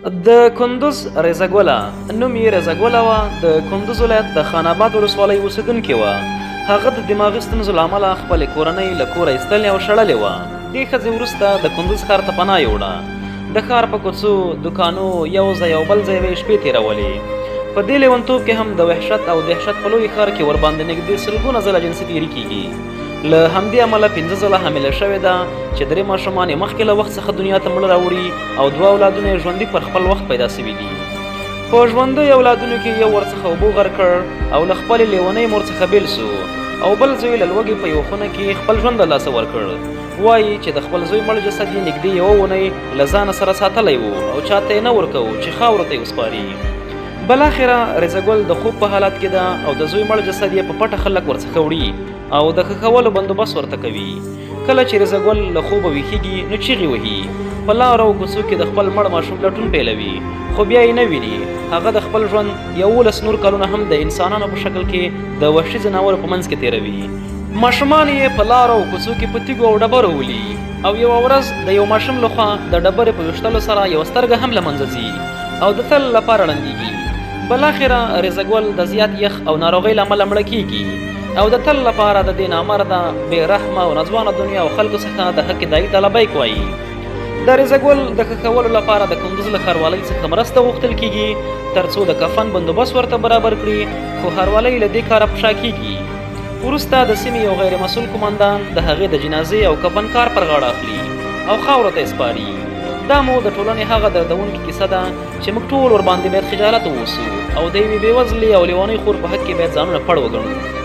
د کندوز رضا ګله نوم یې رضا ګله وه. د کندوز ولایت د خان آباد ولسوالۍ اوسېدونکې وه. هغه د دماغي ستونزو له امله خپلې کورنۍ له کوره ایستلې او شړلې وه. دې ښځې وروسته د کندوز ښار ته پناه یوړه. د ښار په کوڅو دکانو یو ځای او بل ځای به یې شپې تېرولې. په دې لیونتوب کې هم د وحشت او دهشت په لوی ښار کې ورباندې نږدې سلګونه ځله جنسي تېري کېږي. له همدې امله 5 ځله حامله شوې ده چې 3 ماشومان یې مخکې له وخت څخه دنیا ته مړه راوړي او 2 اولادونه یې ژوندي پر خپل وخت پیدا سوي دي. په ژوندیو اولادونو کې یو ورڅخه اوبو غر کړ او له خپلې لیونۍ مور څخه بېل سو او بل زوی له لوږې په یوه خونه کې خپل ژوند له لاسه ورکړ. وایي چې د خپل زوی مړ جسد یې نږدې یوه اونۍ له ځانه سره ساتلی و او چاته یې نه ورکوو چې خاورو ته یې وسپاري. بلاخره رضا ګل د خوب په حالت کې ده او د زوی مړ جسد یې په پټه خلک ورڅخه وړي او د ښخولو بندوبست ورته کوي. کله چې رضا ګل له خوبه ویښېږي نو چیغې وهي. په لارو او کوڅو کې د خپل مړ ماشوم لټون پیلوي خو بیا یې نه ویني. هغه د خپل ژوند 11 نور کلونه هم د انسانانو په شکل کې د وحشي ځناورو په منځ کې تېروي. ماشومان یې په لارو او کوڅو کې په تیږو او ډبرو ولي او یوه ورځ د یو ماشوم لخوا د ډبرې په ویشتلو سره یوه سترګه هم له منځه ځي او د تل لپاره ړندېږي. بلاخره رضا ګل د زیات یخ او ناروغۍ له امله مړه کېږي او د تل لپاره د دې نامرده بې رحمه او ناځوانه دنیا او خلکو څخه د حق دایي ته لبیک وایي. د رضا ګل د ښخولو لپاره د کندوز له ښاروالۍ څخه مرسته غوښتل کېږي تر څو د کفن بندوبست ورته برابر کړي خو ښاروالۍ له دې کاره په شا کېږي. وروسته د سیمې یو غیر مسؤل قمندان د هغې د جنازې او کفن کار پر غاړه اخلي او خاورو ته یې سپاري. دا مو د ټولنې هغه دردونکې کیسه ده چې موږ ټول ورباندې باید خجالت واوسو او د یوې بېوزلې او لیونۍ خور په حق کې باید ځانونه پړ وګڼو.